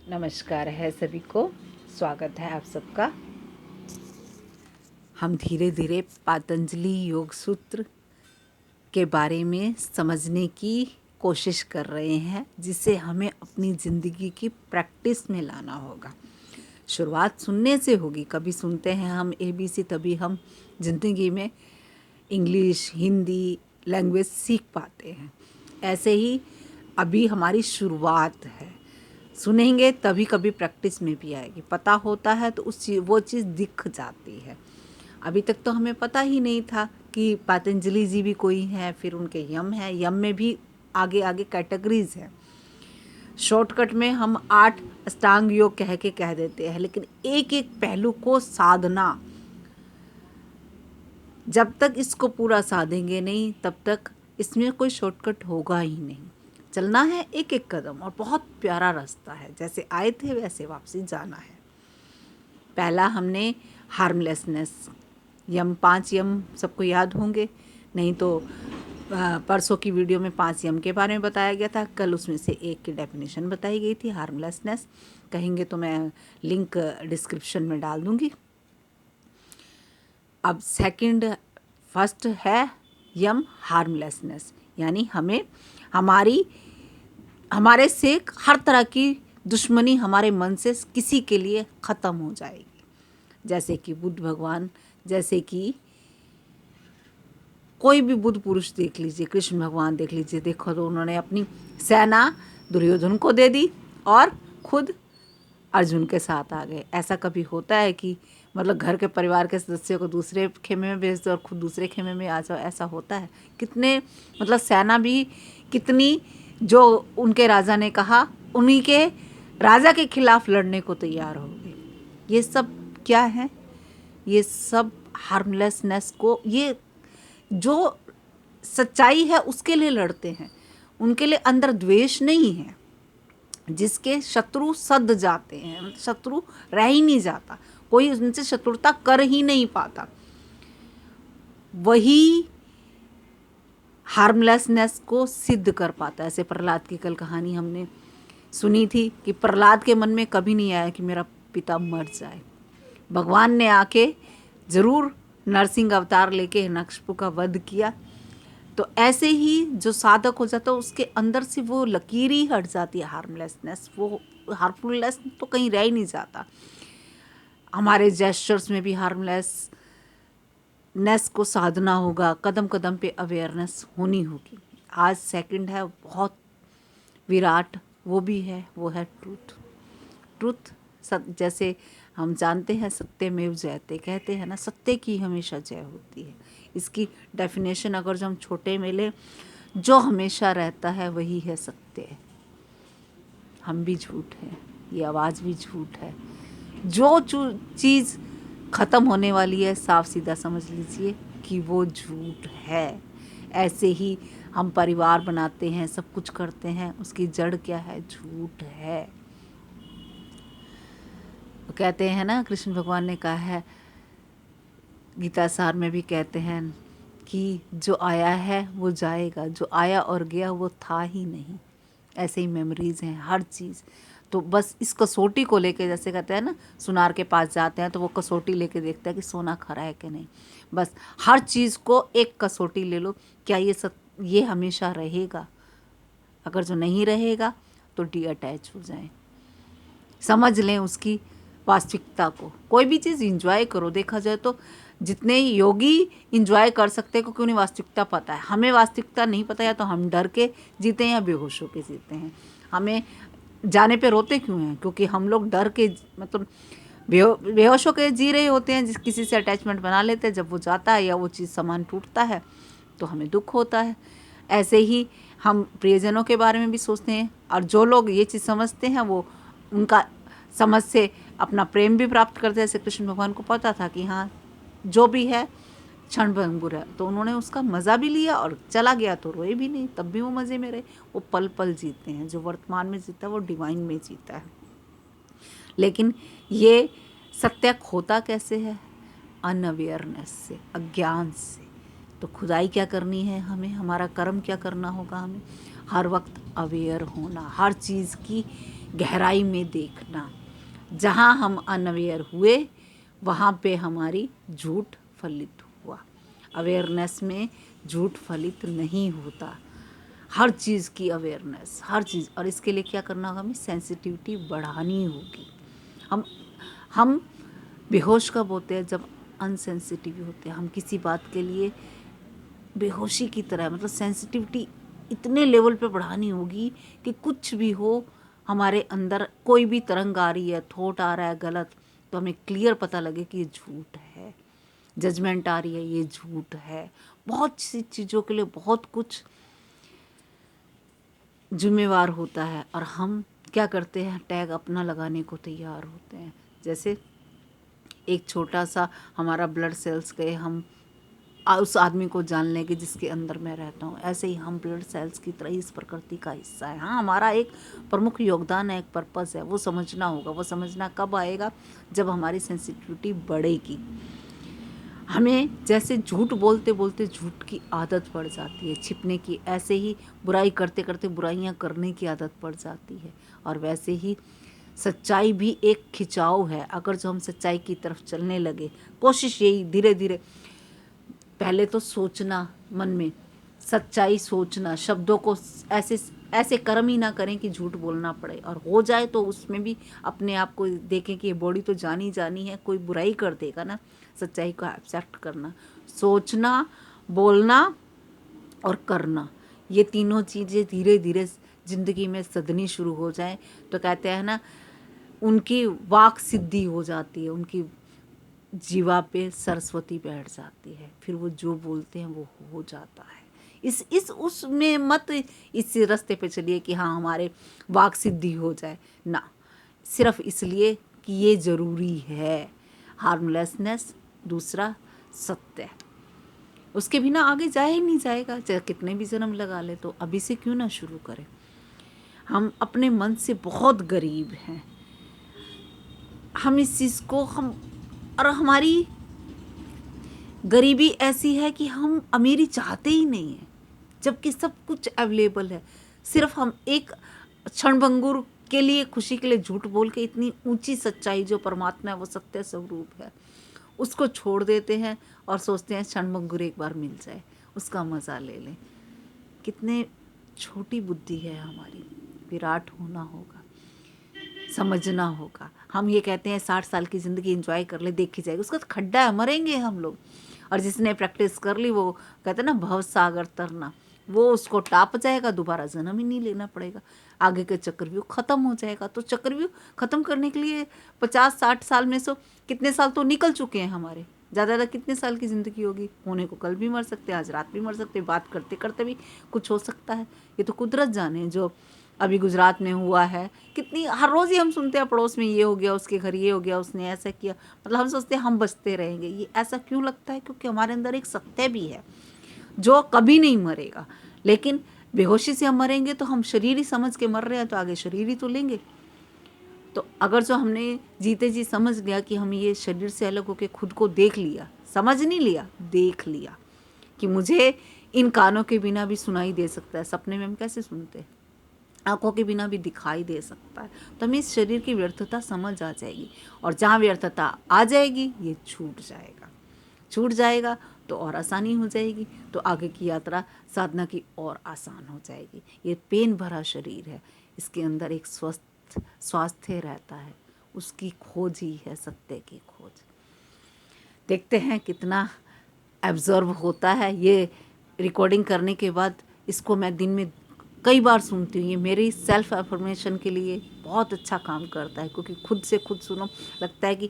नमस्कार है सभी को, स्वागत है आप सबका। हम धीरे धीरे पतंजलि योग सूत्र के बारे में समझने की कोशिश कर रहे हैं, जिसे हमें अपनी ज़िंदगी की प्रैक्टिस में लाना होगा। शुरुआत सुनने से होगी। कभी सुनते हैं हम ABC, तभी हम ज़िंदगी में इंग्लिश हिंदी लैंग्वेज सीख पाते हैं। ऐसे ही अभी हमारी शुरुआत है। सुनेंगे तभी कभी प्रैक्टिस में भी आएगी। पता होता है तो वो चीज़ दिख जाती है। अभी तक तो हमें पता ही नहीं था कि पतंजलि जी भी कोई है, फिर उनके यम है। यम में भी आगे आगे कैटेगरीज है। शॉर्टकट में हम 8 अष्टांग योग कह देते हैं, लेकिन एक एक पहलू को साधना, जब तक इसको पूरा साधेंगे नहीं तब तक इसमें कोई शॉर्टकट होगा ही नहीं। चलना है एक एक कदम, और बहुत प्यारा रास्ता है। जैसे आए थे वैसे वापसी जाना है। पहला हमने हार्मलेसनेस, यम 5 यम सबको याद होंगे, नहीं तो परसों की वीडियो में 5 यम के बारे में बताया गया था। कल उसमें से एक की डेफिनेशन बताई गई थी, हार्मलेसनेस। कहेंगे तो मैं लिंक डिस्क्रिप्शन में डाल दूंगी। अब फर्स्ट है यम हार्मलेसनेस, यानी हमें हमारे से हर तरह की दुश्मनी हमारे मन से किसी के लिए ख़त्म हो जाएगी। जैसे कि बुद्ध भगवान, जैसे कि कोई भी बुद्ध पुरुष देख लीजिए, कृष्ण भगवान देख लीजिए, देखो तो उन्होंने अपनी सेना दुर्योधन को दे दी और खुद अर्जुन के साथ आ गए। ऐसा कभी होता है कि मतलब घर के परिवार के सदस्यों को दूसरे खेमे में भेज दो और खुद दूसरे खेमे में आ जाओ? ऐसा होता है? कितने मतलब सेना भी कितनी, जो उनके राजा ने कहा उन्हीं के राजा के खिलाफ लड़ने को तैयार हो गए। ये सब क्या है? ये सब हार्मलेसनेस को, ये जो सच्चाई है उसके लिए लड़ते हैं। उनके लिए अंदर द्वेष नहीं है। जिसके शत्रु सद जाते हैं, शत्रु रह ही नहीं जाता, कोई उनसे शत्रुता कर ही नहीं पाता, वही हार्मलेसनेस को सिद्ध कर पाता है। ऐसे प्रहलाद की कल कहानी हमने सुनी थी कि प्रहलाद के मन में कभी नहीं आया कि मेरा पिता मर जाए। भगवान ने आके जरूर नरसिंह अवतार लेके हिरण्यकशिपु का वध किया। तो ऐसे ही जो साधक हो जाता है उसके अंदर से वो लकीर ही हट जाती है, हार्मलेसनेस। वो हार्मफुलनेस तो कहीं रह ही नहीं जाता। हमारे जेस्चर्स में भी हार्मलेसनेस को साधना होगा, कदम कदम पे अवेयरनेस होनी होगी। आज सेकंड है बहुत विराट, वो भी है, वो है ट्रूथ। ट्रूथ जैसे हम जानते हैं सत्यमेव जयते, कहते हैं ना, सत्य की हमेशा जय होती है। इसकी डेफिनेशन अगर जो हम छोटे में लें, जो हमेशा रहता है वही है सत्य। हम भी झूठ हैं, ये आवाज़ भी झूठ है। जो चीज़ ख़त्म होने वाली है, साफ सीधा समझ लीजिए कि वो झूठ है। ऐसे ही हम परिवार बनाते हैं, सब कुछ करते हैं, उसकी जड़ क्या है? झूठ है। तो कहते हैं ना, कृष्ण भगवान ने कहा है, गीता सार में भी कहते हैं कि जो आया है वो जाएगा, जो आया और गया वो था ही नहीं। ऐसे ही मेमोरीज़ हैं हर चीज़। तो बस इस कसौटी को लेके, जैसे कहते हैं ना, सुनार के पास जाते हैं तो वो कसौटी लेके देखता है कि सोना खरा है कि नहीं। बस हर चीज़ को एक कसौटी ले लो, क्या ये हमेशा रहेगा? अगर जो नहीं रहेगा तो अटैच हो जाए, समझ लें उसकी वास्तविकता को। कोई भी चीज़ इंजॉय करो। देखा जाए तो जितने योगी इंजॉय कर सकते हैं, क्योंकि उन्हें वास्तविकता पता है। हमें वास्तविकता नहीं पता, या तो हम डर के जीते हैं या बेहोश होके जीते हैं। हमें जाने पे रोते क्यों हैं? क्योंकि हम लोग डर के, मतलब बेहोश होके जी रहे होते हैं। किसी से अटैचमेंट बना लेते हैं, जब वो जाता है या वो चीज़ सामान टूटता है तो हमें दुख होता है। ऐसे ही हम प्रियजनों के बारे में भी सोचते हैं, और जो लोग ये चीज़ समझते हैं वो उनका समझ से अपना प्रेम भी प्राप्त करते हैं। जैसे कृष्ण भगवान को पता था कि हाँ, जो भी है क्षण भंगुर है, तो उन्होंने उसका मज़ा भी लिया और चला गया तो रोए भी नहीं, तब भी वो मज़े में रहे। वो पल पल जीते हैं। जो वर्तमान में जीता है वो डिवाइन में जीता है। लेकिन ये सत्य होता कैसे है? अनअवेयरनेस से, अज्ञान से। तो खुदाई क्या करनी है हमें? हमारा कर्म क्या करना होगा? हमें हर वक्त अवेयर होना, हर चीज़ की गहराई में देखना। जहाँ हम अनअवेयर हुए वहाँ पे हमारी झूठ फलित हुआ। अवेयरनेस में झूठ फलित नहीं होता। हर चीज़ की अवेयरनेस, हर चीज़। और इसके लिए क्या करना होगा, हमें सेंसिटिविटी बढ़ानी होगी। हम बेहोश कब होते हैं, जब अनसेंसिटिव होते हैं। हम किसी बात के लिए बेहोशी की तरह, मतलब सेंसिटिविटी इतने लेवल पे बढ़ानी होगी कि कुछ भी हो, हमारे अंदर कोई भी तरंग आ रही है, थॉट आ रहा है गलत, तो हमें क्लियर पता लगे कि ये झूठ है। जजमेंट आ रही है, ये झूठ है। बहुत सी चीज़ों के लिए बहुत कुछ जिम्मेवार होता है और हम क्या करते हैं, टैग अपना लगाने को तैयार होते हैं। जैसे एक छोटा सा हमारा ब्लड सेल्स गए, हम उस आदमी को जान लेंगे जिसके अंदर मैं रहता हूँ। ऐसे ही हम ब्लड सेल्स की तरह इस प्रकृति का हिस्सा है। हाँ, हमारा एक प्रमुख योगदान है, एक पर्पस है, वो समझना होगा। वो समझना कब आएगा, जब हमारी सेंसिटिविटी बढ़ेगी। हमें जैसे झूठ बोलते बोलते झूठ की आदत पड़ जाती है, छिपने की। ऐसे ही बुराई करते करते बुराइयां करने की आदत पड़ जाती है। और वैसे ही सच्चाई भी एक खिंचाव है। अगर जो हम सच्चाई की तरफ चलने लगे, कोशिश यही धीरे धीरे, पहले तो सोचना, मन में सच्चाई सोचना, शब्दों को ऐसे ऐसे कर्म ही ना करें कि झूठ बोलना पड़े। और हो जाए तो उसमें भी अपने आप को देखें कि ये बॉडी तो जानी जानी है, कोई बुराई कर देगा ना। सच्चाई को एक्सेप्ट करना, सोचना, बोलना और करना, ये तीनों चीज़ें धीरे धीरे ज़िंदगी में सदनी शुरू हो जाए तो कहते हैं ना, उनकी वाक सिद्धि हो जाती है, उनकी जीवा पे सरस्वती बैठ जाती है। फिर वो जो बोलते हैं वो हो जाता है। इस उसमें मत इस रास्ते पे चलिए कि हाँ हमारे वाक सिद्धि हो जाए ना, सिर्फ इसलिए कि ये ज़रूरी है। हार्मलेसनेस, दूसरा सत्य, उसके बिना आगे जा ही नहीं जाएगा। चाहे कितने भी जन्म लगा ले, तो अभी से क्यों ना शुरू करें। हम अपने मन से बहुत गरीब हैं। हम इस चीज़ को और हमारी गरीबी ऐसी है कि हम अमीरी चाहते ही नहीं हैं, जबकि सब कुछ अवेलेबल है। सिर्फ हम एक क्षणभंगुर के लिए, खुशी के लिए झूठ बोल के इतनी ऊंची सच्चाई जो परमात्मा है, वो सत्य स्वरूप है, उसको छोड़ देते हैं और सोचते हैं क्षणभंगुर एक बार मिल जाए, उसका मज़ा ले लें। कितने छोटी बुद्धि है हमारी। विराट होना होगा, समझना होगा। हम ये कहते हैं 60 साल की ज़िंदगी एंजॉय कर ले, देखी जाएगी। उसका तो खड्डा है, मरेंगे हम लोग। और जिसने प्रैक्टिस कर ली, वो कहते हैं ना भव सागर तरना, वो उसको टाप जाएगा, दोबारा जन्म ही नहीं लेना पड़ेगा। आगे के चक्रव्यूह खत्म हो जाएगा। तो चक्रव्यूह खत्म करने के लिए 50-60 साल में से कितने साल तो निकल चुके हैं हमारे। ज़्यादा कितने साल की ज़िंदगी होगी, होने को कल भी मर सकते हैं, आज रात भी मर सकते हैं, बात करते करते भी कुछ हो सकता है। ये तो कुदरत जाने। जो अभी गुजरात में हुआ है, कितनी हर रोज़ ही हम सुनते हैं पड़ोस में ये हो गया, उसके घर ये हो गया, उसने ऐसा किया। मतलब हम सोचते हैं हम बचते रहेंगे। ये ऐसा क्यों लगता है? क्योंकि हमारे अंदर एक सत्य भी है जो कभी नहीं मरेगा। लेकिन बेहोशी से हम मरेंगे तो हम शरीर ही समझ के मर रहे हैं, तो आगे शरीर ही तो लेंगे। तो अगर जो हमने जीते जी समझ लिया कि हम ये शरीर से अलग होकर खुद को देख लिया, समझ नहीं लिया, देख लिया कि मुझे इन कानों के बिना भी सुनाई दे सकता है। सपने में हम कैसे सुनते हैं, आंखों के बिना भी दिखाई दे सकता है। तो हमें इस शरीर की व्यर्थता समझ आ जाएगी। और जहाँ व्यर्थता आ जाएगी, ये छूट जाएगा। छूट जाएगा तो और आसानी हो जाएगी। तो आगे की यात्रा साधना की और आसान हो जाएगी। ये पेन भरा शरीर है, इसके अंदर एक स्वस्थ स्वास्थ्य रहता है, उसकी खोज ही है सत्य की खोज। देखते हैं कितना एब्जॉर्ब होता है। ये रिकॉर्डिंग करने के बाद इसको मैं दिन में कई बार सुनती हूँ। ये मेरी सेल्फ अफर्मेशन के लिए बहुत अच्छा काम करता है, क्योंकि खुद से खुद सुनो, लगता है कि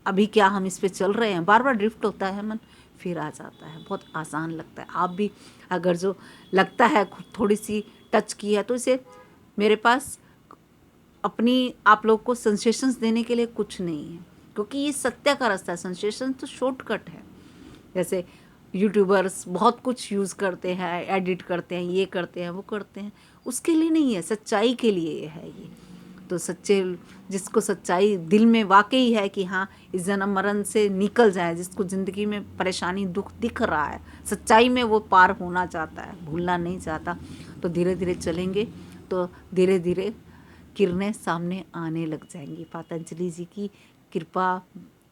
अभी क्या हम इस पे चल रहे हैं। बार बार ड्रिफ्ट होता है मन, फिर आ जाता है, बहुत आसान लगता है। आप भी अगर जो लगता है थोड़ी सी टच की है, तो इसे, मेरे पास अपनी आप लोग को सेंसेशंस देने के लिए कुछ नहीं है, क्योंकि ये सत्य का रास्ता है। सेंसेशन तो शॉर्टकट है। जैसे यूट्यूबर्स बहुत कुछ यूज़ करते हैं, एडिट करते हैं, ये करते हैं, वो करते हैं, उसके लिए नहीं है, सच्चाई के लिए है ये। तो सच्चे, जिसको सच्चाई दिल में वाकई है कि हाँ इस जन्म मरण से निकल जाए, जिसको ज़िंदगी में परेशानी दुख दिख रहा है, सच्चाई में वो पार होना चाहता है, भूलना नहीं चाहता, तो धीरे धीरे चलेंगे तो धीरे धीरे किरणें सामने आने लग जाएंगी। पतंजलि जी की कृपा,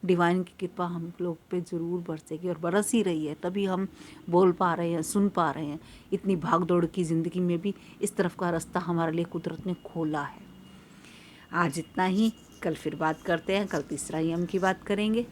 डिवाइन की कृपा हम लोग पे ज़रूर बरसेगी और बरस ही रही है, तभी हम बोल पा रहे हैं, सुन पा रहे हैं। इतनी भाग दौड़ की ज़िंदगी में भी इस तरफ का रास्ता हमारे लिए कुदरत ने खोला है। आज इतना ही, कल फिर बात करते हैं। कल तीसरा यम की बात करेंगे।